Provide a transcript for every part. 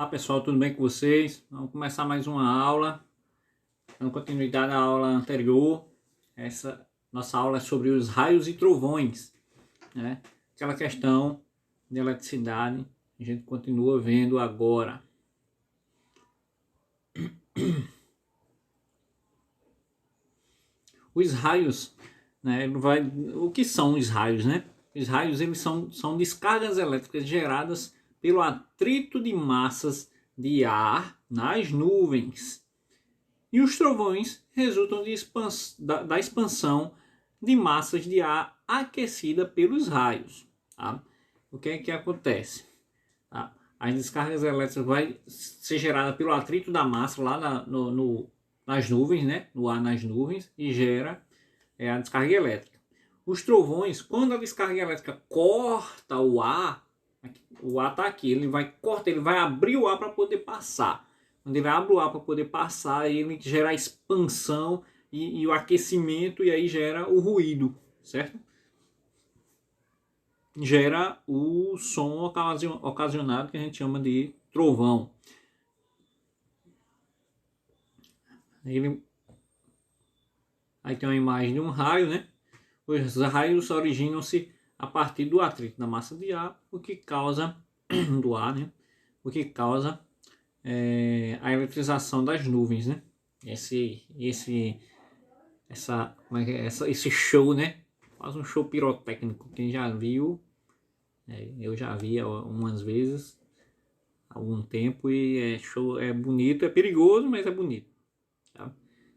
Olá pessoal, tudo bem com vocês? Vamos começar mais uma aula, dando continuidade à aula anterior. Essa nossa aula é sobre os raios e trovões, né? Aquela questão de eletricidade, a gente continua vendo agora. Os raios, né? O que são os raios, né? Os raios eles são descargas elétricas geradas pelo atrito de massas de ar nas nuvens. E os trovões resultam da expansão de massas de ar aquecida pelos raios. Tá? O que é que acontece? Tá? As descargas elétricas vão ser geradas pelo atrito da massa lá nas nuvens, né? No ar nas nuvens, e gera a descarga elétrica. Os trovões, quando a descarga elétrica corta o ar está aqui, ele vai abrir o ar para poder passar. Quando ele abre o ar para poder passar, ele gera a expansão e o aquecimento, e aí gera o ruído, certo? Gera o som ocasionado, que a gente chama de trovão. Aí tem uma imagem de um raio, né? Os raios originam-se a partir do atrito da massa de ar, o que causa do ar, né? O que causa a eletrização das nuvens, né? Esse show, né? Faz um show pirotécnico. Quem já viu, eu já vi algumas vezes, há algum tempo, e é bonito, é perigoso, mas é bonito. Tá?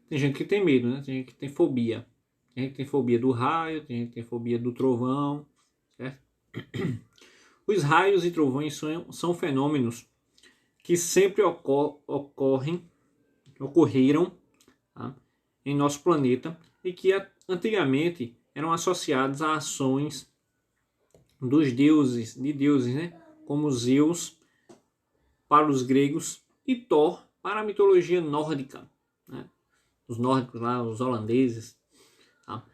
Tem gente que tem medo, né? Tem gente que tem fobia. Tem gente que tem fobia do raio, tem gente que tem fobia do trovão, certo? Os raios e trovões são fenômenos que sempre ocorreram, tá, em nosso planeta, e que antigamente eram associados a ações de deuses, né, como Zeus para os gregos e Thor para a mitologia nórdica, né, os nórdicos lá, os holandeses. Tá?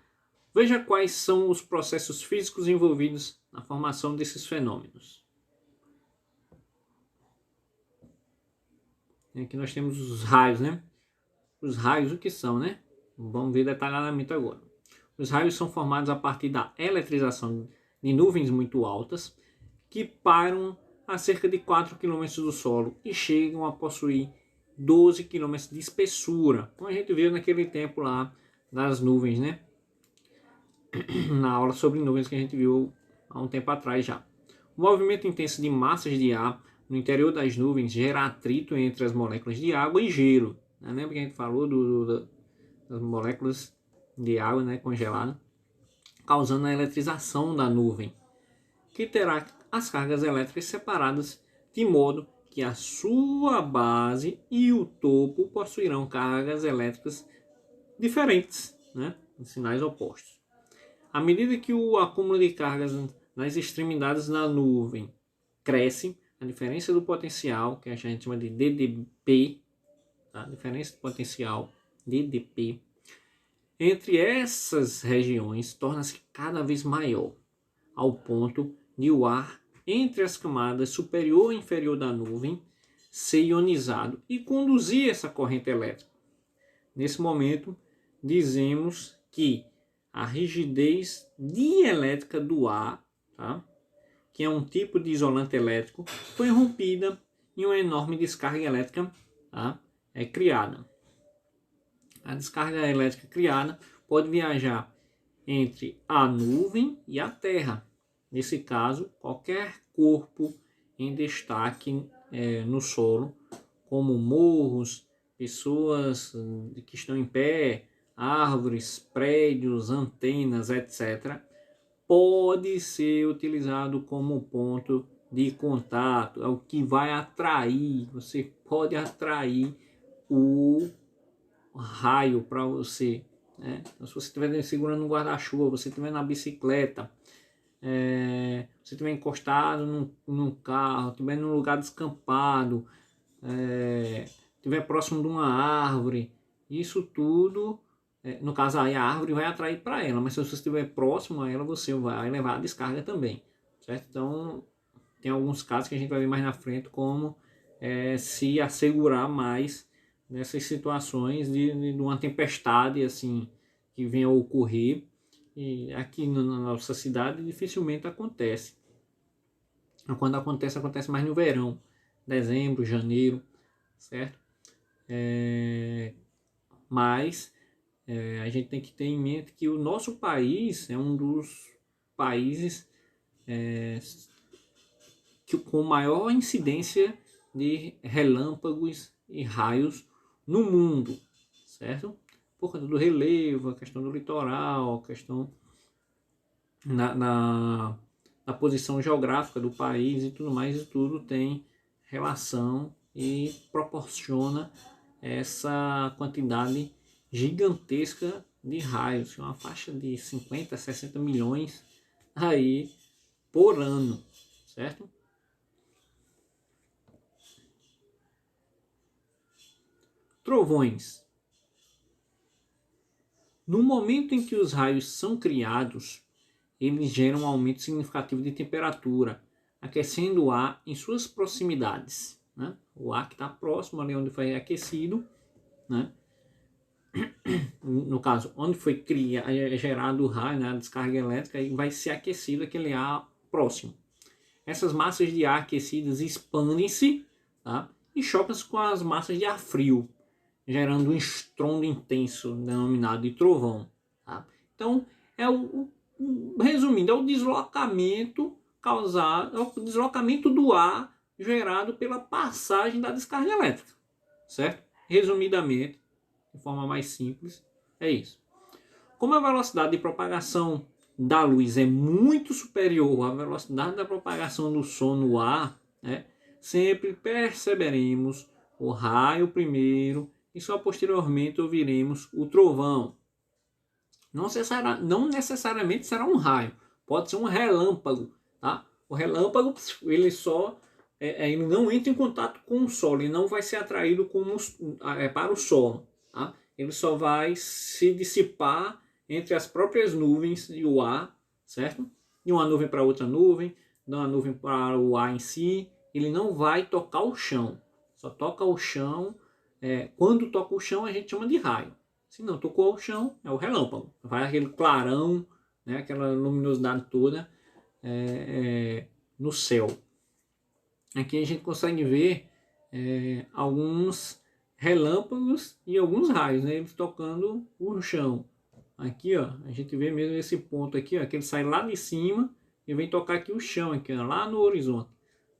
Veja quais são os processos físicos envolvidos na formação desses fenômenos. Aqui nós temos os raios, né? Os raios, o que são, né? Vamos ver detalhadamente agora. Os raios são formados a partir da eletrização de nuvens muito altas que param a cerca de 4 km do solo e chegam a possuir 12 km de espessura, como a gente viu naquele tempo lá das nuvens, né? Na aula sobre nuvens que a gente viu há um tempo atrás já. O movimento intenso de massas de ar no interior das nuvens gera atrito entre as moléculas de água e gelo. Lembra que a gente falou das moléculas de água, né, congelada, causando a eletrização da nuvem, que terá as cargas elétricas separadas de modo que a sua base e o topo possuirão cargas elétricas diferentes, né, em sinais opostos. À medida que o acúmulo de cargas nas extremidades da nuvem cresce, a diferença do potencial, que a gente chama de DDP, tá? Diferença de potencial, DDP, entre essas regiões torna-se cada vez maior, ao ponto de o ar entre as camadas superior e inferior da nuvem ser ionizado e conduzir essa corrente elétrica. Nesse momento, dizemos que a rigidez dielétrica do ar, tá, que é um tipo de isolante elétrico, foi rompida e uma enorme descarga elétrica, tá, criada. A descarga elétrica criada pode viajar entre a nuvem e a Terra. Nesse caso, qualquer corpo em destaque no solo, como morros, pessoas que estão em pé, árvores, prédios, antenas, etc., pode ser utilizado como ponto de contato. É o que vai atrair, você pode atrair o raio para você, né? Então, se você estiver segurando um guarda-chuva, você estiver na bicicleta, você estiver encostado num carro, estiver num lugar descampado, estiver próximo de uma árvore, isso tudo, no caso aí a árvore vai atrair para ela, mas se você estiver próximo a ela, você vai levar a descarga também, certo? Então tem alguns casos que a gente vai ver mais na frente, como se assegurar mais nessas situações de uma tempestade assim que venha a ocorrer. E aqui na nossa cidade dificilmente acontece. Quando acontece, acontece mais no verão, dezembro, janeiro, certo? Mas a gente tem que ter em mente que o nosso país é um dos países com maior incidência de relâmpagos e raios no mundo, certo? Por conta do relevo, a questão do litoral, a questão na posição geográfica do país e tudo mais, e tudo tem relação e proporciona essa quantidade gigantesca de raios, uma faixa de 50, 60 milhões aí por ano, certo? Trovões. No momento em que os raios são criados, eles geram um aumento significativo de temperatura, aquecendo o ar em suas proximidades. Né? O ar que está próximo ali onde foi aquecido, né? No caso, onde foi gerado o raio, né? A descarga elétrica, e vai ser aquecido aquele ar próximo. Essas massas de ar aquecidas expandem-se, tá? E chocam-se com as massas de ar frio, gerando um estrondo intenso, denominado de trovão. Tá? Então, resumindo, é o deslocamento causado, é o deslocamento do ar gerado pela passagem da descarga elétrica, certo? Resumidamente, de forma mais simples, é isso. Como a velocidade de propagação da luz é muito superior à velocidade da propagação do som no ar, né, sempre perceberemos o raio primeiro e só posteriormente ouviremos o trovão. Não necessariamente será um raio, pode ser um relâmpago. Tá? O relâmpago ele só ele não entra em contato com o solo, ele não vai ser atraído para o solo. Tá? Ele só vai se dissipar entre as próprias nuvens e o ar, certo? De uma nuvem para outra nuvem, de uma nuvem para o ar em si. Ele não vai tocar o chão, só toca o chão. Quando toca o chão a gente chama de raio. Se não tocou o chão, é o relâmpago. Vai aquele clarão, né, aquela luminosidade toda no céu. Aqui a gente consegue ver alguns relâmpagos e alguns raios, né, eles tocando o chão. Aqui, ó, a gente vê mesmo esse ponto aqui, ó, que ele sai lá de cima e vem tocar aqui o chão, aqui, ó, lá no horizonte.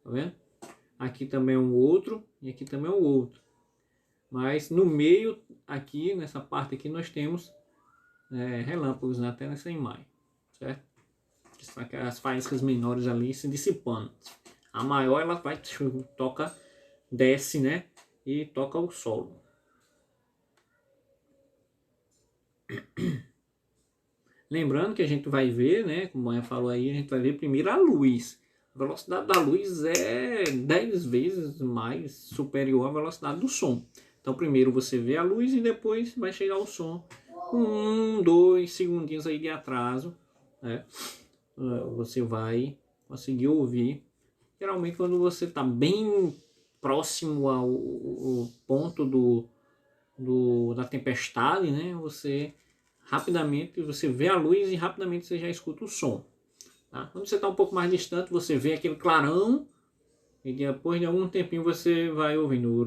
Tá vendo? Aqui também é um outro e aqui também é um outro. Mas no meio, aqui, nessa parte aqui, nós temos relâmpagos, né, até nessa imagem, certo? As faíscas menores ali se dissipando. A maior, ela vai, desce, né, e toca o solo. Lembrando que a gente vai ver, né, como a Manha falou aí, a gente vai ver primeiro a luz. A velocidade da luz é 10 vezes mais superior à velocidade do som. Então primeiro você vê a luz e depois vai chegar o som. Com 2 segundinhos aí de atraso, né, você vai conseguir ouvir. Geralmente quando você está bem próximo ao ponto da tempestade, né, você rapidamente você vê a luz e rapidamente você já escuta o som. Tá? Quando você está um pouco mais distante, você vê aquele clarão e depois de algum tempinho você vai ouvindo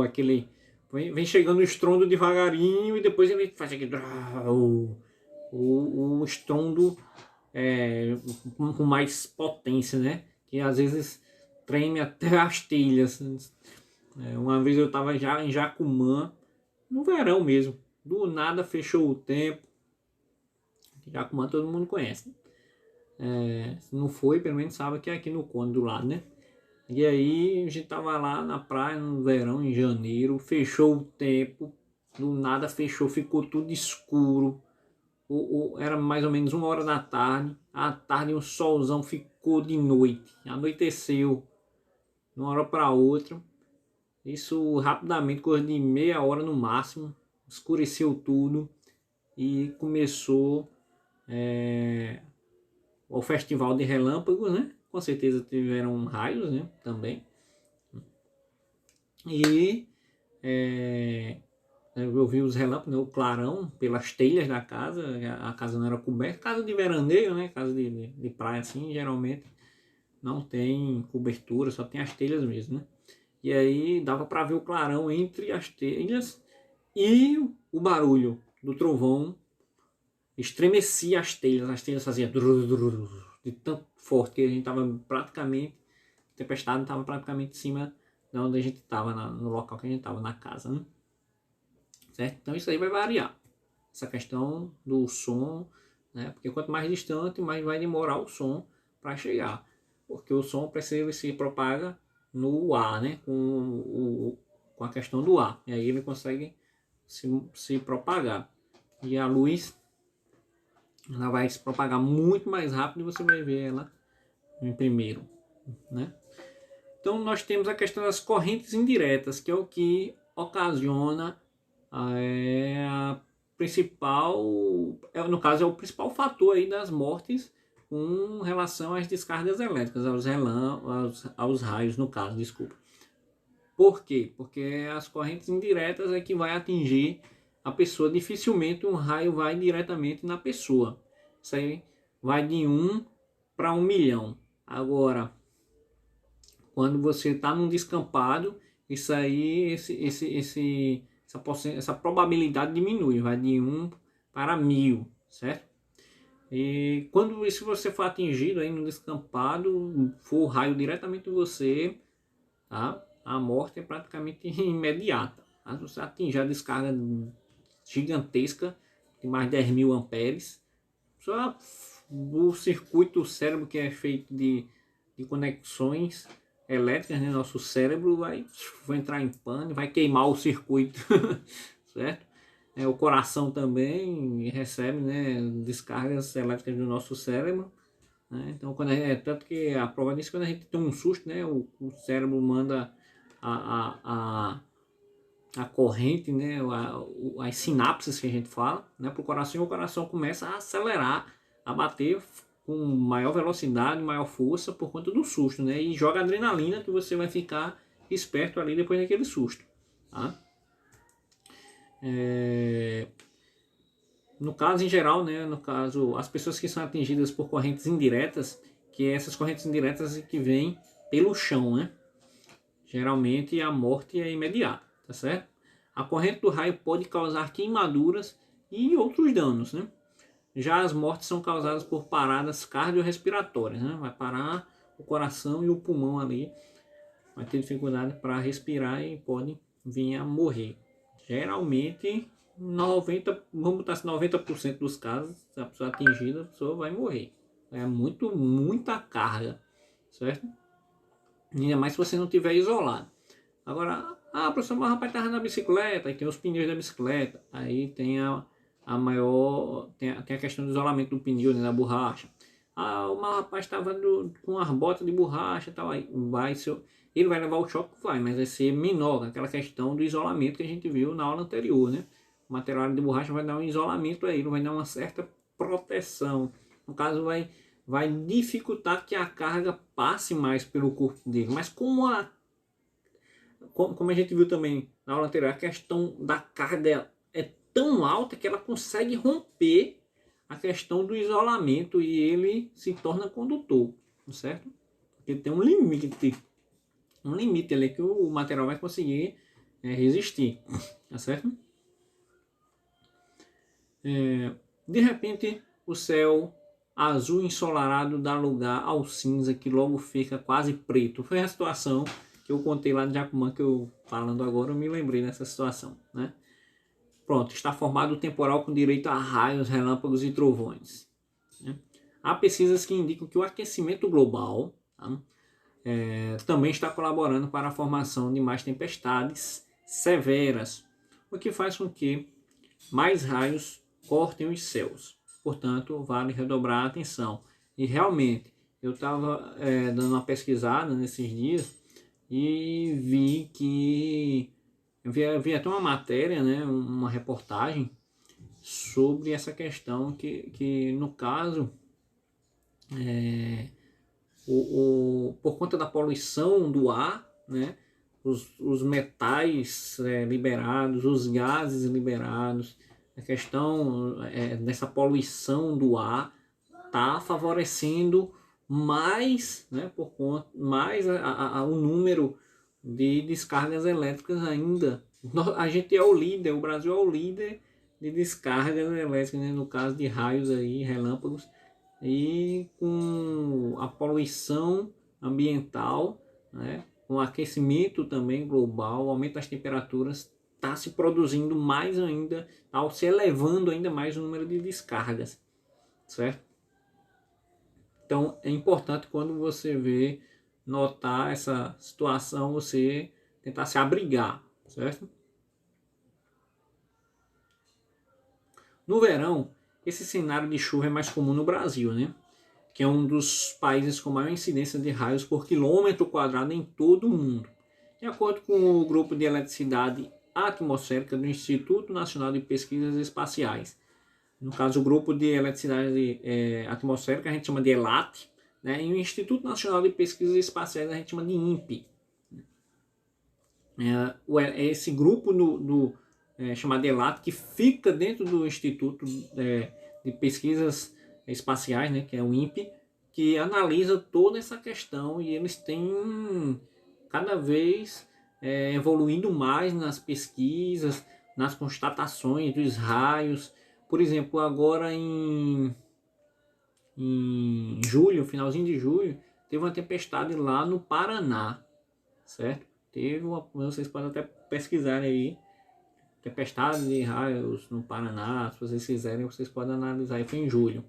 aquele vem chegando o estrondo devagarinho e depois ele faz aquele o estrondo com mais potência, né? Que às vezes treme até as telhas. Uma vez eu estava já em Jacumã, no verão mesmo. Do nada fechou o tempo. Jacumã todo mundo conhece. Se não foi, pelo menos sabe que é aqui no Conde do lado, né? E aí a gente tava lá na praia no verão, em janeiro, fechou o tempo. Do nada fechou, ficou tudo escuro. Era mais ou menos 1 hora da tarde. À tarde o solzão ficou de noite. Anoiteceu de uma hora para outra. Isso rapidamente, coisa de meia hora no máximo. Escureceu tudo e começou o festival de relâmpagos, né? com certeza tiveram raios, né, também. E eu vi os relâmpagos, né, o clarão pelas telhas da casa. A casa não era coberta, casa de veraneio, né, casa de praia assim, geralmente não tem cobertura, só tem as telhas mesmo, né. E aí dava para ver o clarão entre as telhas e o barulho do trovão estremecia as telhas faziam de tanto forte que a gente estava praticamente, a tempestade estava praticamente em cima de onde a gente estava, no local que a gente estava, na casa, né? Certo? Então isso aí vai variar, essa questão do som, né? Porque quanto mais distante, mais vai demorar o som para chegar, porque o som precisa se propaga no ar, né? Com a questão do ar, e aí ele consegue se propagar, e a luz ela vai se propagar muito mais rápido e você vai ver ela em primeiro, né? Então nós temos a questão das correntes indiretas, que é o que ocasiona a principal, no caso é o principal fator aí das mortes com relação às descargas elétricas, aos raios no caso, desculpa. Por quê? Porque as correntes indiretas é que vai atingir a pessoa. Dificilmente um raio vai diretamente na pessoa. Isso aí vai de 1 para 1 milhão. Agora, quando você está num descampado, isso aí, essa probabilidade diminui, vai de 1 para 1000, certo? E se você for atingido aí no descampado, for o raio diretamente em você, tá? A morte é praticamente imediata. Se você atingir a descarga gigantesca de mais de 10.000 amperes, só o circuito do cérebro, que é feito de conexões elétricas, né? Nosso cérebro vai entrar em pânico, vai queimar o circuito, certo? O coração também recebe, né, descargas elétricas do nosso cérebro, né? Então, tanto que a prova disso, quando a gente tem um susto, né, o cérebro manda a corrente, né, as sinapses que a gente fala, né, para o coração, e o coração começa a acelerar, a bater com maior velocidade, maior força por conta do susto, né, e joga adrenalina, que você vai ficar esperto ali depois daquele susto, tá? No caso, em geral, né, no caso, as pessoas que são atingidas por correntes indiretas, que essas correntes indiretas que vêm pelo chão, né, geralmente a morte é imediata, tá certo? A corrente do raio pode causar queimaduras e outros danos, né? Já as mortes são causadas por paradas cardiorrespiratórias, né? Vai parar o coração e o pulmão ali, vai ter dificuldade para respirar e pode vir a morrer. Geralmente, vamos botar assim, 90% dos casos, se a pessoa atingida, a pessoa vai morrer. É muita carga, certo? Ainda mais se você não estiver isolado. Agora, professor, mas o rapaz estava na bicicleta, aí tem os pneus da bicicleta, aí tem tem a questão do isolamento do pneu, né, da borracha. O rapaz estava com as botas de borracha e tal, aí ele vai levar o choque, mas vai ser menor, aquela questão do isolamento que a gente viu na aula anterior, né? O material de borracha vai dar um isolamento aí, vai dar uma certa proteção. No caso, vai dificultar que a carga passe mais pelo corpo dele. Mas como a gente viu também na aula anterior, a questão da carga é tão alta que ela consegue romper a questão do isolamento e ele se torna condutor, certo? Porque tem um limite ali que o material vai conseguir resistir, tá certo? De repente, o céu azul ensolarado dá lugar ao cinza, que logo fica quase preto. Foi a situação que eu contei lá de Jacumã, que eu falando agora, eu me lembrei dessa situação, né? Pronto, está formado o temporal com direito a raios, relâmpagos e trovões, né? Há pesquisas que indicam que o aquecimento global, tá, também está colaborando para a formação de mais tempestades severas, o que faz com que mais raios cortem os céus. Portanto, vale redobrar a atenção. E realmente, eu estava dando uma pesquisada nesses dias e vi que vi até uma matéria, né, uma reportagem sobre essa questão que no caso por conta da poluição do ar, né? Os metais liberados, os gases liberados, a questão dessa poluição do ar está favorecendo mais, né, por conta, mais o número de descargas elétricas ainda. A gente é o líder, o Brasil é o líder de descargas elétricas, né, no caso de raios aí, relâmpagos, e com a poluição ambiental, né, com o aquecimento também global, o aumento das temperaturas, está se produzindo mais ainda, está se elevando ainda mais o número de descargas, certo? Então é importante quando você vê, notar essa situação, você tentar se abrigar, certo? No verão, esse cenário de chuva é mais comum no Brasil, né? Que é um dos países com maior incidência de raios por quilômetro quadrado em todo o mundo. De acordo com o grupo de eletricidade atmosférica do Instituto Nacional de Pesquisas Espaciais, no caso o grupo de eletricidade atmosférica a gente chama de ELAT, né? E o Instituto Nacional de Pesquisas Espaciais a gente chama de INPE. Esse grupo chamado ELAT, que fica dentro do Instituto de Pesquisas Espaciais, né, que é o INPE, que analisa toda essa questão, e eles têm cada vez evoluindo mais nas pesquisas, nas constatações dos raios. Por exemplo, agora em julho, finalzinho de julho, teve uma tempestade lá no Paraná, certo? Vocês podem até pesquisar aí, tempestade de raios no Paraná, se vocês quiserem, vocês podem analisar, foi em julho.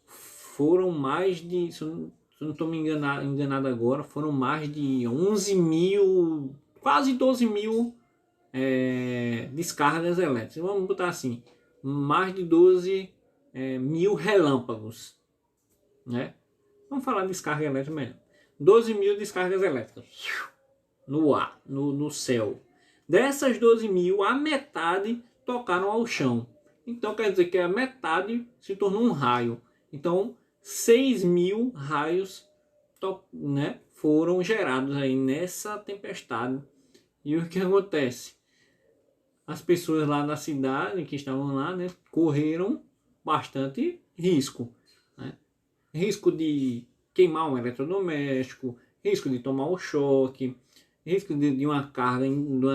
Foram mais de, se eu não estou me enganado agora, foram mais de 11 mil, quase 12 mil descargas elétricas. Vamos botar assim, mais de 12 mil relâmpagos, né? Vamos falar de descarga elétrica melhor. 12 mil descargas elétricas no ar, no céu. Dessas 12 mil, a metade tocaram ao chão. Então quer dizer que a metade se tornou um raio. Então 6 mil raios, né, foram gerados aí nessa tempestade. E o que acontece? As pessoas lá na cidade que estavam lá, né, correram bastante risco, né? Risco de queimar um eletrodoméstico, risco de tomar um choque, risco de uma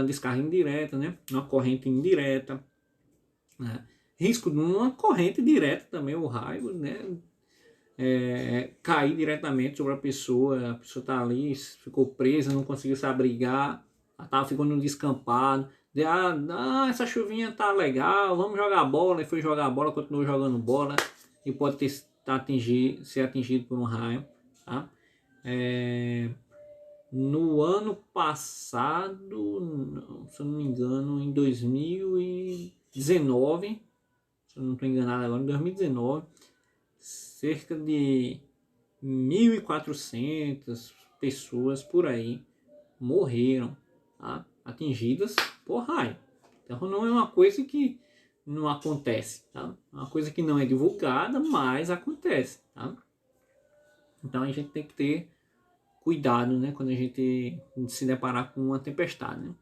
descarga indireta, né? Uma corrente indireta, né? Risco de uma corrente direta também, o raio, né? Cair diretamente sobre a pessoa está ali, ficou presa, não conseguiu se abrigar, ficou no descampado. Essa chuvinha tá legal, vamos jogar bola, e foi jogar bola, continuou jogando bola e pode ser atingido por um raio, tá? No ano passado, se eu não me engano, em 2019, se eu não estou enganado agora, em 2019, cerca de 1.400 pessoas por aí morreram, tá? Atingidas por raio. Então não é uma coisa que não acontece, tá? É uma coisa que não é divulgada, mas acontece, tá? Então a gente tem que ter cuidado, né, quando a gente se deparar com uma tempestade, né?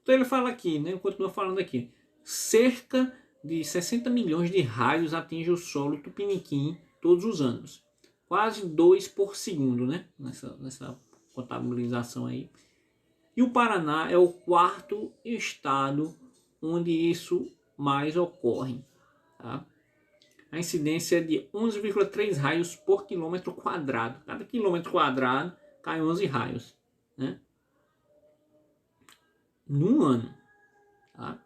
Então ele fala aqui, né, continua falando aqui, cerca de 60 milhões de raios atingem o solo tupiniquim todos os anos, quase 2 por segundo, né, nessa contabilização aí. E o Paraná é o quarto estado onde isso mais ocorre, tá? A incidência é de 11,3 raios por quilômetro quadrado. Cada quilômetro quadrado cai 11 raios, né? Num ano, tá?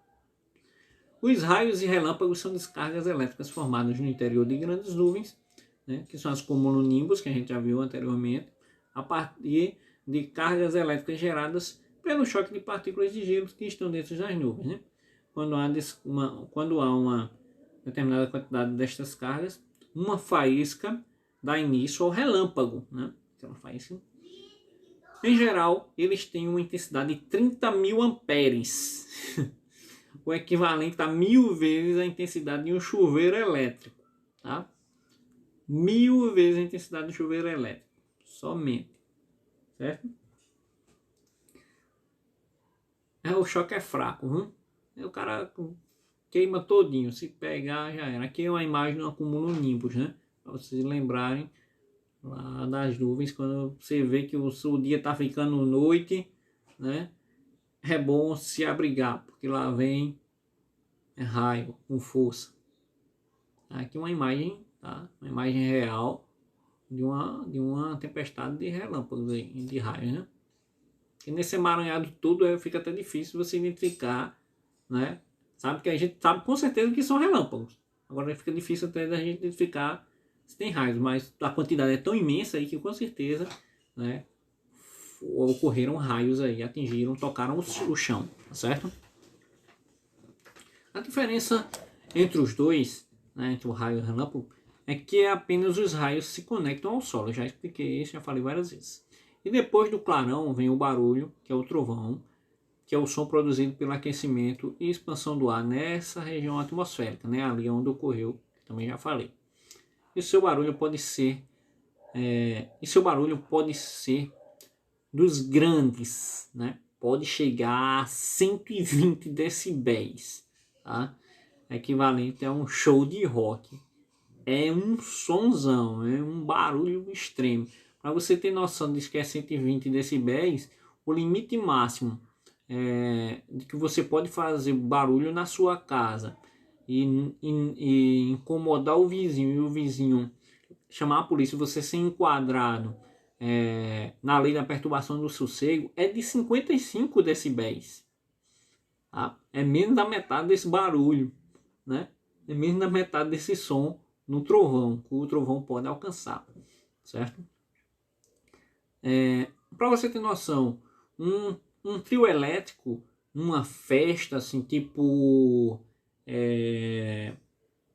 Os raios e relâmpagos são descargas elétricas formadas no interior de grandes nuvens, né, que são as cumulonimbus, que a gente já viu anteriormente, a partir de cargas elétricas geradas pelo choque de partículas de gelo que estão dentro das nuvens, né? Quando há uma determinada quantidade destas cargas, uma faísca dá início ao relâmpago, né? Aquela faísca. Em geral, eles têm uma intensidade de 30 mil amperes, o equivalente a 1000 vezes a intensidade de um chuveiro elétrico, tá? 1000 vezes a intensidade do chuveiro elétrico. Somente. Certo? O choque é fraco, viu? O cara queima todinho. Se pegar, já era. Aqui é uma imagem do acúmulo nimbus, né? Para vocês lembrarem lá das nuvens, quando você vê que o dia tá ficando noite, né? É bom se abrigar, porque lá vem raio com força. Aqui uma imagem, tá? Uma imagem real de uma tempestade de relâmpagos aí, de raios, né? E nesse emaranhado tudo fica até difícil você identificar, né? Sabe que a gente sabe com certeza que são relâmpagos. Agora fica difícil até da gente identificar se tem raios, mas a quantidade é tão imensa aí que com certeza, né, ocorreram raios aí, atingiram, tocaram o chão, tá certo? A diferença entre os dois, né, entre o raio e o relâmpago, é que apenas os raios se conectam ao solo. Eu já expliquei isso, já falei várias vezes. E depois do clarão vem o barulho, que é o trovão, que é o som produzido pelo aquecimento e expansão do ar nessa região atmosférica, né, ali onde ocorreu, também já falei. E seu barulho pode ser dos grandes, né? Pode chegar a 120 decibéis, tá? Equivalente a um show de rock. É um sonzão, é um barulho extremo. Para você ter noção de que é 120 decibéis, o limite máximo de que você pode fazer barulho na sua casa e incomodar o vizinho, e o vizinho chamar a polícia, você ser enquadrado na lei da perturbação do sossego, é de 55 decibéis. Tá? É menos da metade desse barulho, né? É menos da metade desse som no trovão, que o trovão pode alcançar, certo? Para você ter noção, um trio elétrico, numa festa assim, tipo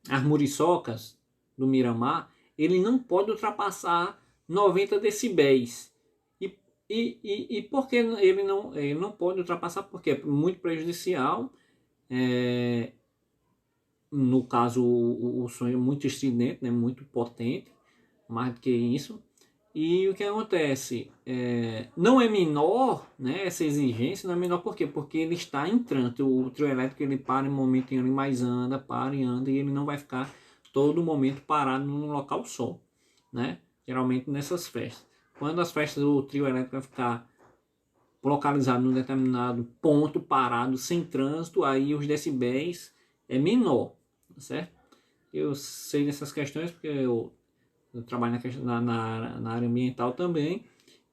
as muriçocas do Miramar, ele não pode ultrapassar 90 decibéis. E por que ele não pode ultrapassar? Porque é muito prejudicial. No caso, o som é muito estridente, né? Muito potente, mais do que isso. E o que acontece? Não é menor, né? Essa exigência não é menor por quê? Porque ele está em trânsito. O trio elétrico ele para em um momento, ele mais anda, para e anda, e ele não vai ficar todo momento parado num local só, né? Geralmente nessas festas. Quando as festas do trio elétrico vai ficar localizado num determinado ponto, parado, sem trânsito, aí os decibéis é menor, tá certo? Eu sei dessas questões porque eu trabalho na área ambiental também,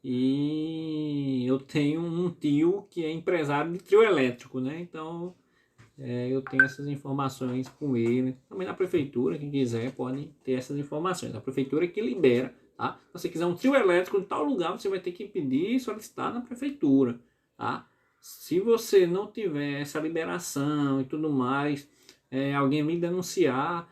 e eu tenho um tio que é empresário de trio elétrico, né? Então eu tenho essas informações com ele. Também na prefeitura, quem quiser pode ter essas informações. A prefeitura é que libera, tá? Se você quiser um trio elétrico em tal lugar, você vai ter que pedir e solicitar na prefeitura, tá? Se você não tiver essa liberação e tudo mais, alguém me denunciar,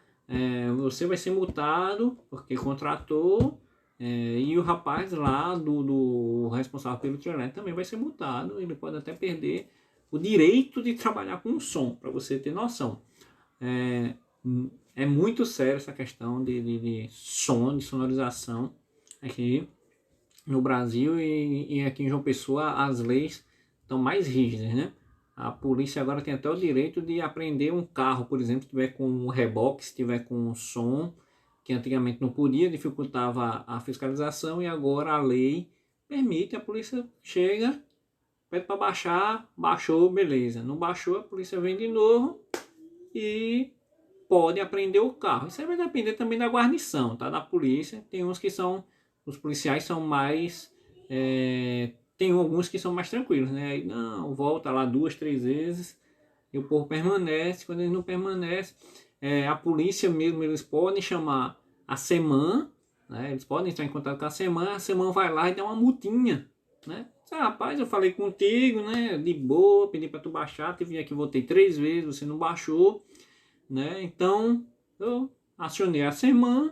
você vai ser multado porque contratou, e o rapaz lá do responsável pelo trio elétrico também vai ser multado. Ele pode até perder o direito de trabalhar com som, para você ter noção. É muito sério essa questão de som, de sonorização aqui no Brasil, e aqui em João Pessoa as leis estão mais rígidas, né? A polícia agora tem até o direito de apreender um carro, por exemplo, se tiver com um reboque, se tiver com som, que antigamente não podia, dificultava a fiscalização, e agora a lei permite, a polícia chega, pede para baixar, baixou, beleza. Não baixou, a polícia vem de novo e pode apreender o carro. Isso aí vai depender também da guarnição, tá? Da polícia. Tem uns que são, os policiais são mais, tem alguns que são mais tranquilos, né? Aí não, volta lá 2, 3 vezes e o povo permanece. Quando eles não permanecem, a polícia mesmo, eles podem chamar a SEMAN, né? Eles podem entrar em contato com a SEMAN vai lá e dá uma multinha, né? Rapaz, eu falei contigo, né? De boa, pedi para tu baixar, tive aqui, voltei 3 vezes, você não baixou, né? Então eu acionei a SEMAN,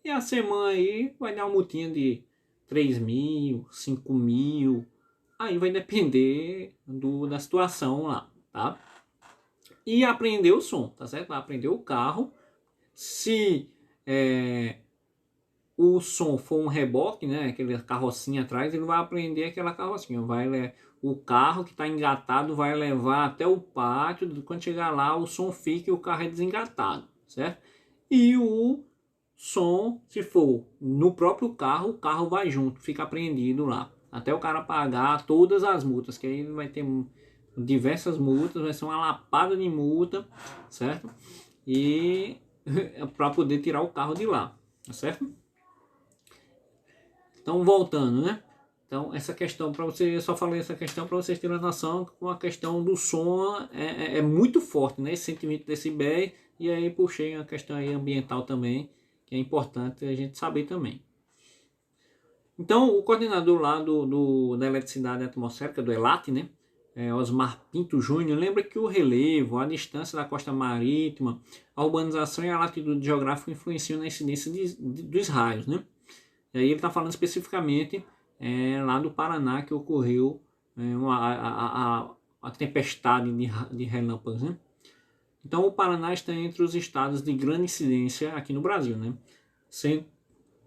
e a SEMAN aí vai dar uma multinha de 3.000, 5.000, aí vai depender da situação lá, tá? E aprender o som, tá certo? Vai aprender o carro. Se o som for um reboque, né, aquele carrocinha atrás, ele vai apreender aquela carrocinha. O carro que está engatado vai levar até o pátio, quando chegar lá o som fica e o carro é desengatado, certo? E o som, se for no próprio carro, o carro vai junto, fica apreendido lá, até o cara pagar todas as multas, que aí ele vai ter diversas multas, vai ser uma lapada de multa, certo? E para poder tirar o carro de lá, tá certo? Então, voltando, né? Então, essa questão, para você, eu só falei essa questão para vocês terem noção que a questão do som é muito forte, né? Esse sentimento desse decibéis, e aí puxei a questão aí ambiental também, que é importante a gente saber também. Então, o coordenador lá da eletricidade atmosférica, do ELAT, né? Osmar Pinto Júnior, lembra que o relevo, a distância da costa marítima, a urbanização e a latitude geográfica influenciam na incidência dos raios, né? E aí ele está falando especificamente lá do Paraná, que ocorreu a tempestade de relâmpagos, né? Então o Paraná está entre os estados de grande incidência aqui no Brasil, né? Sendo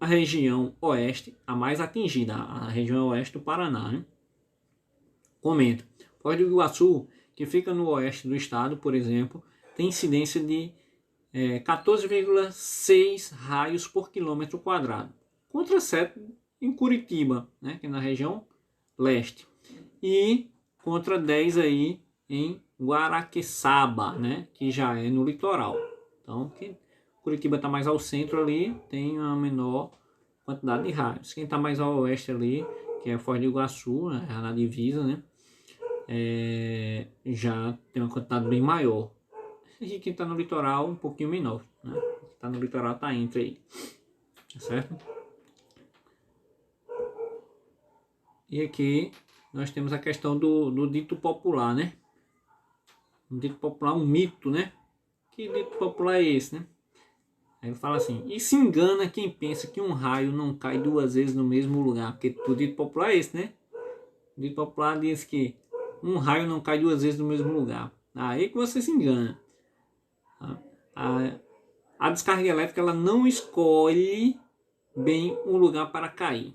a região oeste a mais atingida, a região oeste do Paraná, né? Comenta. Foz do Iguaçu, que fica no oeste do estado, por exemplo, tem incidência de 14,6 raios por quilômetro quadrado, contra 7 em Curitiba, né, que é na região leste, e contra 10 aí em Guaraqueçaba, né, que já é no litoral. Então, Curitiba está mais ao centro ali, tem uma menor quantidade de raios. Quem está mais ao oeste ali, que é Foz do Iguaçu, né, na divisa, né, já tem uma quantidade bem maior. E quem está no litoral, um pouquinho menor, né? Quem está no litoral está entre aí, certo? E aqui nós temos a questão do dito popular, né? Um dito popular, um mito, né? Que dito popular é esse, né? Aí ele fala assim: e se engana quem pensa que um raio não cai duas vezes no mesmo lugar? Porque o dito popular é esse, né? O dito popular diz que um raio não cai duas vezes no mesmo lugar. Aí que você se engana. A descarga elétrica ela não escolhe bem um lugar para cair.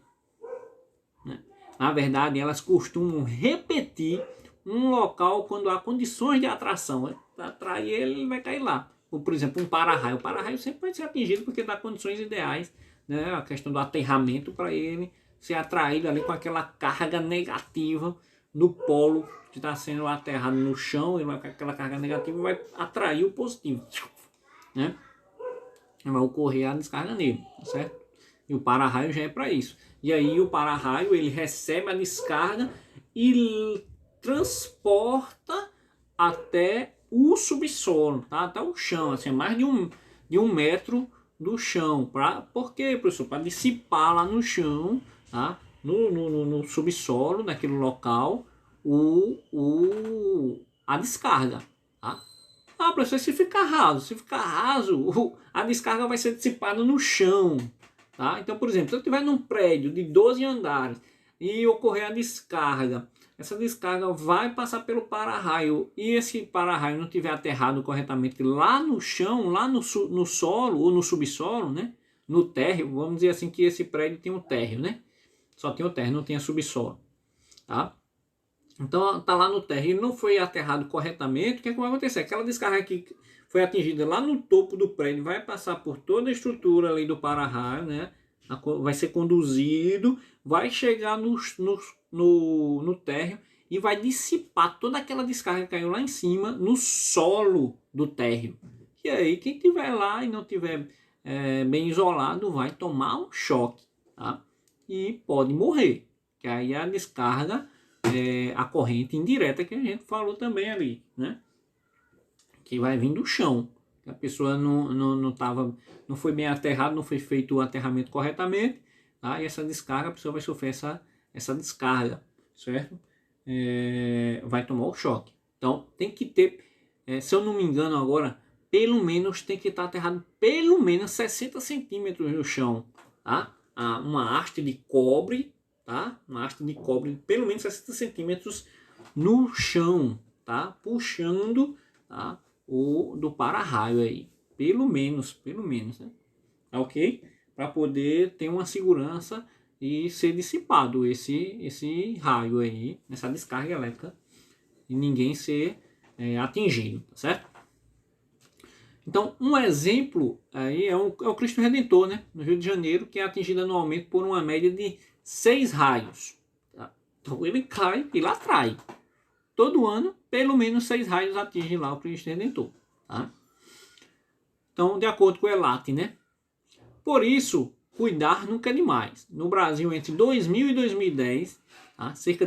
Na verdade, elas costumam repetir um local quando há condições de atração. Para atrair ele vai cair lá. Por exemplo, um para-raio. O para-raio sempre pode ser atingido porque dá condições ideais, né? A questão do aterramento para ele ser atraído ali com aquela carga negativa no polo que está sendo aterrado no chão. Ele vai com aquela carga negativa e vai atrair o positivo, né? Vai ocorrer a descarga nele, tá certo? E o para-raio já é para isso. E aí o para-raio ele recebe a descarga e transporta até o subsolo, tá? Até o chão, assim, mais de um metro do chão. Por quê, professor? Para dissipar lá no chão, tá? No subsolo, naquele local, a descarga, tá? Ah, professor, se ficar raso, a descarga vai ser dissipada no chão, tá? Então, por exemplo, se eu estiver num prédio de 12 andares e ocorrer a descarga, essa descarga vai passar pelo para-raio e esse para-raio não estiver aterrado corretamente lá no chão, lá no solo ou no subsolo, né? No térreo, vamos dizer assim que esse prédio tem um térreo, né? Só tem o térreo, não tem a subsolo, tá? Então está lá no térreo e não foi aterrado corretamente, o que é que vai acontecer? Aquela descarga que foi atingida lá no topo do prédio vai passar por toda a estrutura ali do para-raio, né? Vai ser conduzido, vai chegar no térreo e vai dissipar toda aquela descarga que caiu lá em cima no solo do térreo. E aí quem estiver lá e não estiver bem isolado vai tomar um choque, tá? E pode morrer, que aí a descarga a corrente indireta que a gente falou também ali, né? Que vai vir do chão. A pessoa não foi bem aterrada, não foi feito o aterramento corretamente, tá? E essa descarga, a pessoa vai sofrer essa descarga, certo? Vai tomar o choque. Então tem que ter, se eu não me engano agora, pelo menos tem que estar aterrado pelo menos 60 centímetros no chão, tá? Uma haste de cobre, tá? Uma haste de cobre pelo menos 60 centímetros no chão, tá? Puxando, tá? O do para-raio aí, pelo menos, né? Tá ok? para poder ter uma segurança e ser dissipado esse raio aí, essa descarga elétrica, e ninguém ser atingido, tá certo? Então, um exemplo aí é o Cristo Redentor, né, no Rio de Janeiro, que é atingido anualmente por uma média de 6 raios. Tá? Então, ele cai e lá atrai. Todo ano, pelo menos 6 raios atingem lá o Cristo Redentor. Tá? Então, de acordo com o ELAT, né? Por isso, cuidar nunca é demais. No Brasil, entre 2000 e 2010, tá? Entre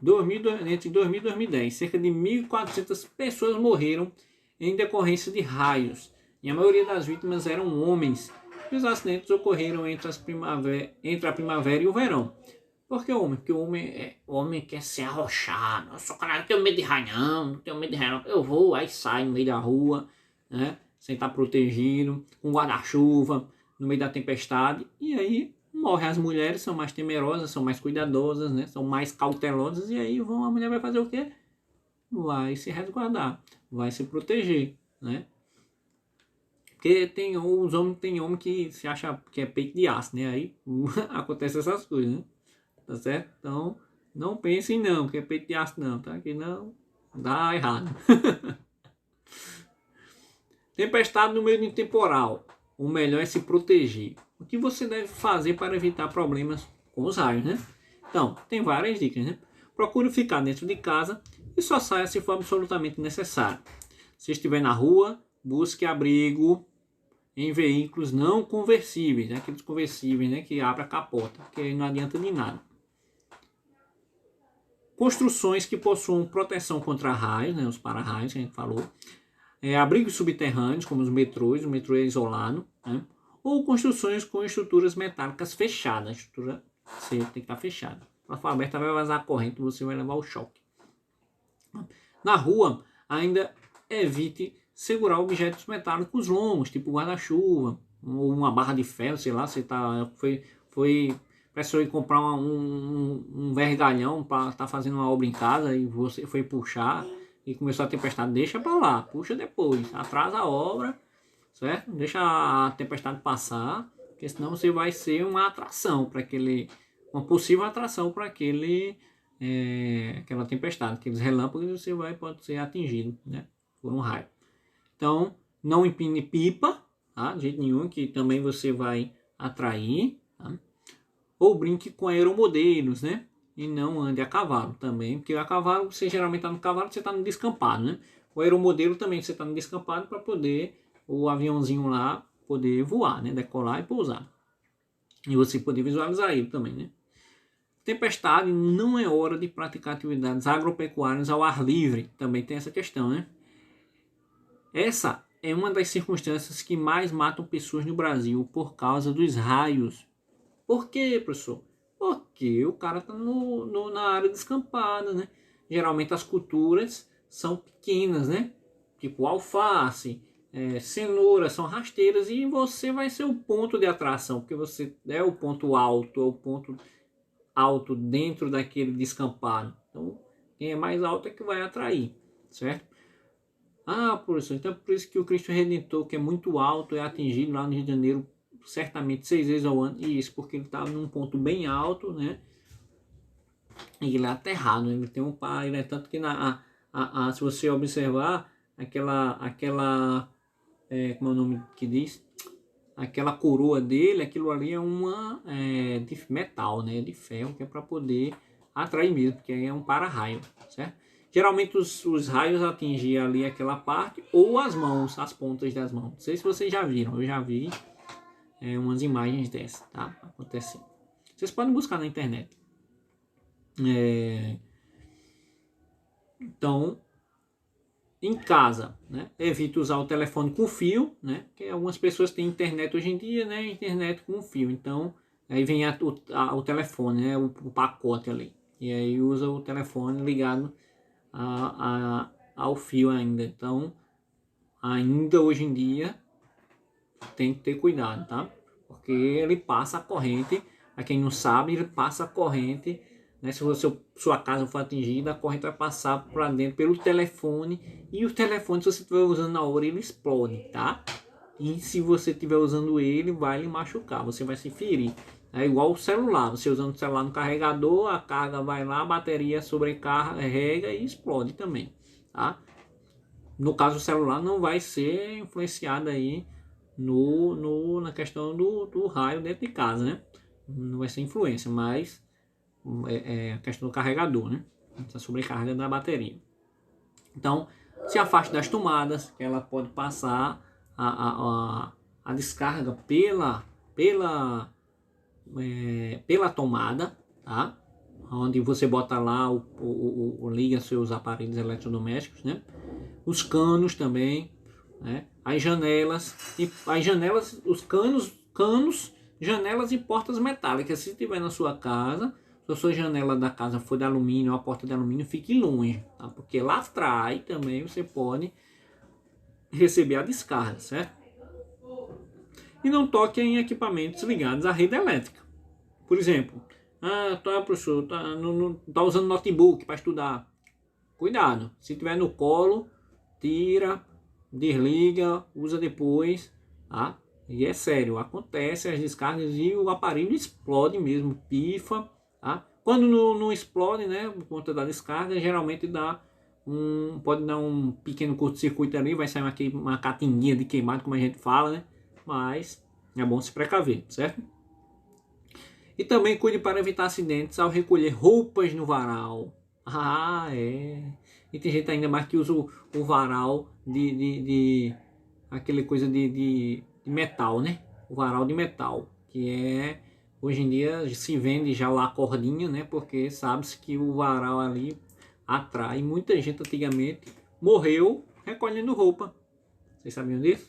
2000 e 2010, cerca de 1.400 pessoas morreram em decorrência de raios. E a maioria das vítimas eram homens. Os acidentes ocorreram entre a primavera e o verão. Por que homem? Porque o homem quer se arrochar. Nossa, cara, não tenho medo de raio não tenho medo de raio não. Eu vou, aí sai no meio da rua, né? Sem estar protegido, com guarda-chuva, no meio da tempestade. E aí morre. As mulheres são mais temerosas, são mais cuidadosas, né? São mais cautelosas. E aí a mulher vai fazer o quê? Vai se resguardar, vai se proteger, né? Porque os homens, tem homem que se acha que é peito de aço, né? Aí acontece essas coisas, né? Tá certo? Então, não pensem não, que é peito de aço não, tá? Que não dá errado. Tempestade no meio de um temporal. O melhor é se proteger. O que você deve fazer para evitar problemas com os raios, né? Então, tem várias dicas, né? Procure ficar dentro de casa e só saia se for absolutamente necessário. Se estiver na rua, busque abrigo em veículos não conversíveis, né? Aqueles conversíveis, né? Que abrem a capota, que não adianta de nada. Construções que possuam proteção contra raios, né? Os para-raios que a gente falou. Abrigos subterrâneos, como os metrôs, o metrô é isolado, né? Ou construções com estruturas metálicas fechadas. A estrutura tem que estar fechada. Se ela for aberta, vai vazar a corrente, você vai levar o choque. Na rua, ainda evite segurar objetos metálicos longos, tipo guarda-chuva, ou uma barra de ferro, sei lá, você precisou ir comprar um vergalhão para estar fazendo uma obra em casa e você foi puxar e começou a tempestade, deixa para lá, puxa depois, atrasa a obra, certo? Deixa a tempestade passar, porque senão você vai ser uma atração para uma possível atração para aquela tempestade, aqueles relâmpagos, você pode ser atingido, né, por um raio. Então, não empine pipa, tá? De jeito nenhum, que também você vai atrair, tá? Ou brinque com aeromodelos, né? E não ande a cavalo também, porque a cavalo, você geralmente está no cavalo, você está no descampado, né? O aeromodelo também você está no descampado para poder o aviãozinho lá poder voar, né? Decolar e pousar. E você poder visualizar ele também, né? Tempestade, não é hora de praticar atividades agropecuárias ao ar livre. Também tem essa questão, né? Essa é uma das circunstâncias que mais matam pessoas no Brasil por causa dos raios. Por quê, professor? Porque o cara está na área descampada, né? Geralmente as culturas são pequenas, né? Tipo alface, cenoura, são rasteiras e você vai ser o ponto de atração, porque você é o ponto alto dentro daquele descampado. Então, quem é mais alto é que vai atrair, certo? Ah, professor, então por isso que o Cristo Redentor, que é muito alto, é atingido lá no Rio de Janeiro certamente 6 vezes ao ano. E isso porque ele estava num ponto bem alto, né? E ele é aterrado, ele tem um par, né? Tanto que se você observar como é o nome que diz? Aquela coroa dele, aquilo ali é uma de metal, né? De ferro, que é para poder atrair mesmo, porque é um para-raio, certo? Geralmente os raios atingem ali aquela parte ou as mãos, as pontas das mãos. Não sei se vocês já viram, eu já vi umas imagens dessas, tá? Acontecendo. Vocês podem buscar na internet. Então, em casa, né? Evite usar o telefone com fio, né? Porque algumas pessoas têm internet hoje em dia, né? Internet com fio. Então, aí vem o telefone, né? O pacote ali. E aí usa o telefone ligado ao fio ainda. Então, ainda hoje em dia, tem que ter cuidado, tá? Porque ele passa a corrente. Para quem não sabe, ele passa a corrente, né? Se sua casa for atingida, a corrente vai passar para dentro pelo telefone. E o telefone, se você estiver usando na hora, ele explode, tá? E se você estiver usando ele, vai lhe machucar, você vai se ferir. É igual o celular, você usando o celular no carregador, a carga vai lá, a bateria sobrecarrega e explode também, tá? No caso, o celular não vai ser influenciado aí na questão do raio dentro de casa, né? Não vai ser influência, mas é a questão do carregador, né? Essa sobrecarga da bateria. Então, se afaste das tomadas, que ela pode passar a descarga pela tomada, tá? Onde você bota lá, liga seus aparelhos eletrodomésticos, né? Os canos também, né? As janelas, os canos, janelas e portas metálicas. Se tiver na sua casa, se a sua janela da casa for de alumínio, a porta de alumínio, fique longe, tá? Porque lá atrás também você pode receber a descarga, certo? E não toque em equipamentos ligados à rede elétrica. Por exemplo, professor, tá usando notebook para estudar. Cuidado, se tiver no colo, tira, desliga, usa depois, tá? E é sério, acontece as descargas e o aparelho explode mesmo, pifa, tá? Quando não explode, né, por conta da descarga, geralmente pode dar um pequeno curto-circuito ali, vai sair uma catinguinha de queimado, como a gente fala, né? Mas é bom se precaver, certo? E também cuide para evitar acidentes ao recolher roupas no varal. Ah, é. E tem gente ainda mais que usa o varal de aquele coisa de metal, né? O varal de metal, que é hoje em dia se vende já lá a cordinha, né? Porque sabe-se que o varal ali atrai. Muita gente antigamente morreu recolhendo roupa. Vocês sabiam disso?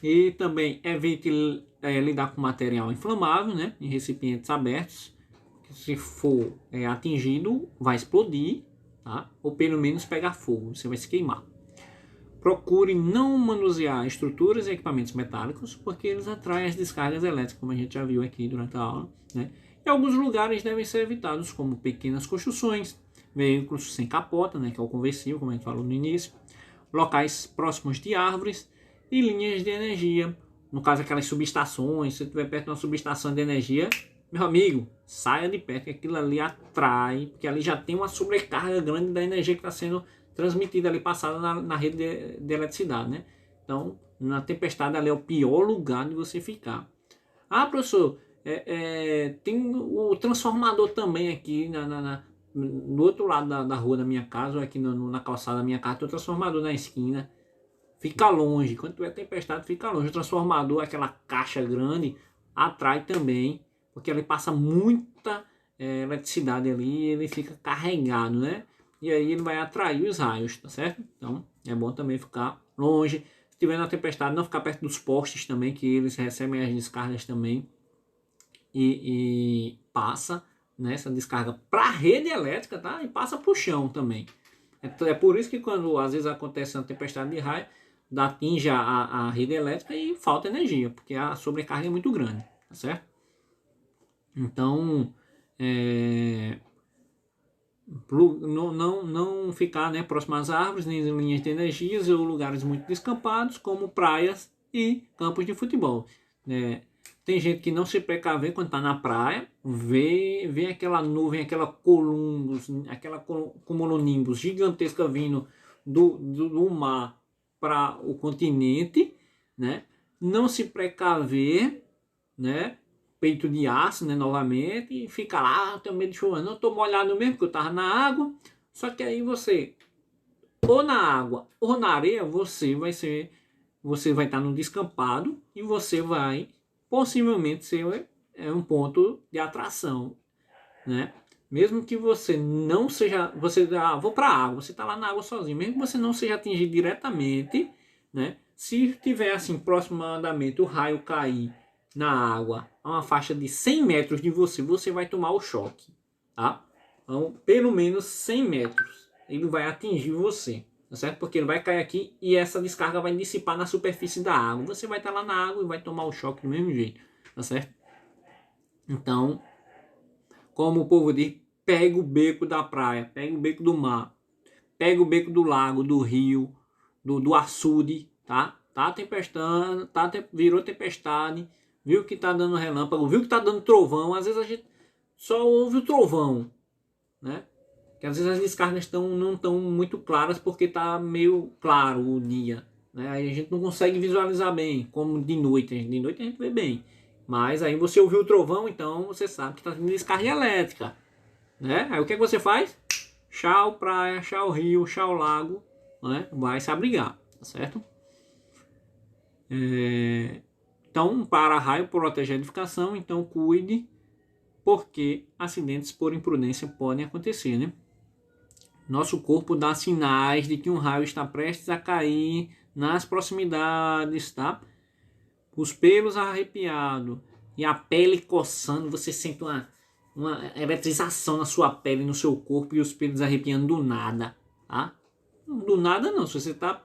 E também evite lidar com material inflamável, né? Em recipientes abertos. Se for atingido, vai explodir, tá? Ou pelo menos pegar fogo, você vai se queimar. Procure não manusear estruturas e equipamentos metálicos, porque eles atraem as descargas elétricas, como a gente já viu aqui durante a aula, né? E alguns lugares devem ser evitados, como pequenas construções, veículos sem capota, né? Que é o conversível, como a gente falou no início, locais próximos de árvores e linhas de energia. No caso, aquelas subestações, se você estiver perto de uma subestação de energia, meu amigo, saia de perto, que aquilo ali atrai, porque ali já tem uma sobrecarga grande da energia que está sendo transmitida ali, passada na rede de eletricidade, né? Então, na tempestade ali é o pior lugar de você ficar. Ah, professor, tem o transformador também aqui no outro lado da rua da minha casa, ou aqui na calçada da minha casa, tem o transformador na esquina. Fica longe, quando tiver tempestade, fica longe. O transformador, aquela caixa grande, atrai também, porque ele passa muita eletricidade ali, ele fica carregado, né? E aí ele vai atrair os raios, tá certo? Então é bom também ficar longe. Se tiver na tempestade, não ficar perto dos postes também, que eles recebem as descargas também e passa nessa descarga para a rede elétrica, tá? E passa para o chão também. É por isso que quando às vezes acontece uma tempestade de raio, atinge a rede elétrica e falta energia, porque a sobrecarga é muito grande, tá certo? Então, não ficar, né, próximo às árvores, nem em linhas de energias ou lugares muito descampados, como praias e campos de futebol, né? Tem gente que não se precavê quando está na praia, vê aquela nuvem, aquela cumulonimbus gigantesca vindo do mar para o continente, né? Não se precaver, né? Peito de aço, né? Novamente, e fica lá, tenho medo de chuva, não estou molhado mesmo, porque eu estava na água. Só que aí você, ou na água ou na areia, você vai estar no descampado e você vai possivelmente ser um ponto de atração, né? Mesmo que você não seja, vou para a água, você está lá na água sozinho, mesmo que você não seja atingido diretamente, né? Se tiver assim próximo ao andamento, o raio cair na água a uma faixa de 100 metros de você, você vai tomar o choque, tá? Então, pelo menos 100 metros ele vai atingir você, tá certo? Porque ele vai cair aqui e essa descarga vai dissipar na superfície da água. Você vai estar lá na água e vai tomar o choque do mesmo jeito, tá certo? Então, como o povo diz, pega o beco da praia, pega o beco do mar, pega o beco do lago, do rio, do açude, tá? Tá tempestando, virou tempestade, viu que tá dando relâmpago, viu que tá dando trovão. Às vezes a gente só ouve o trovão, né? Que às vezes as descargas não estão muito claras porque tá meio claro o dia, né? Aí a gente não consegue visualizar bem, como de noite. De noite a gente vê bem. Mas aí você ouviu o trovão, então você sabe que está tendo descarga elétrica, né? Aí o que você faz? Tchau praia, tchau rio, tchau lago, né? Vai se abrigar, tá certo? Então, para-raio protege a edificação, então cuide, porque acidentes por imprudência podem acontecer, né? Nosso corpo dá sinais de que um raio está prestes a cair nas proximidades, tá? Os pelos arrepiados e a pele coçando, você sente uma eletrização na sua pele, no seu corpo e os pelos arrepiando do nada, tá? Do nada não, se você está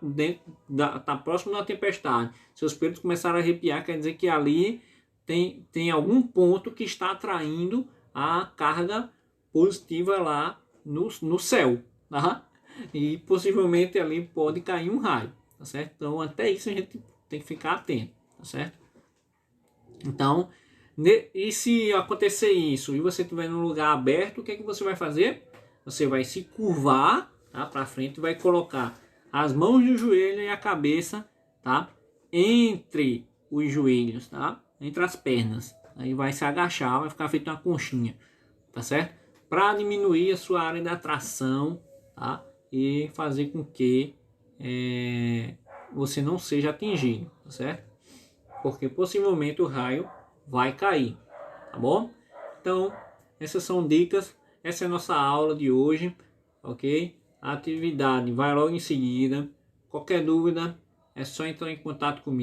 tá próximo de uma tempestade, seus pelos começaram a arrepiar, quer dizer que ali tem algum ponto que está atraindo a carga positiva lá no céu, tá? E possivelmente ali pode cair um raio, tá certo? Então até isso a gente tem que ficar atento, tá certo? Então, e se acontecer isso e você estiver num lugar aberto, o que é que você vai fazer? Você vai se curvar, tá, para frente e vai colocar as mãos no joelho e a cabeça, tá, entre os joelhos, tá, entre as pernas. Aí vai se agachar, vai ficar feito uma conchinha, tá certo? Para diminuir a sua área de atração, tá, e fazer com que você não seja atingido, tá certo? Porque possivelmente o raio vai cair, tá bom? Então, essas são dicas, essa é a nossa aula de hoje, ok? A atividade vai logo em seguida. Qualquer dúvida, é só entrar em contato comigo.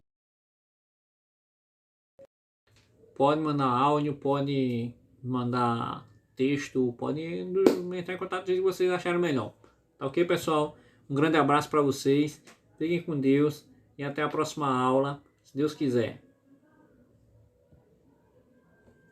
Pode mandar áudio, pode mandar texto, pode entrar em contato se vocês acharem melhor. Tá ok, pessoal? Um grande abraço para vocês, fiquem com Deus e até a próxima aula, se Deus quiser.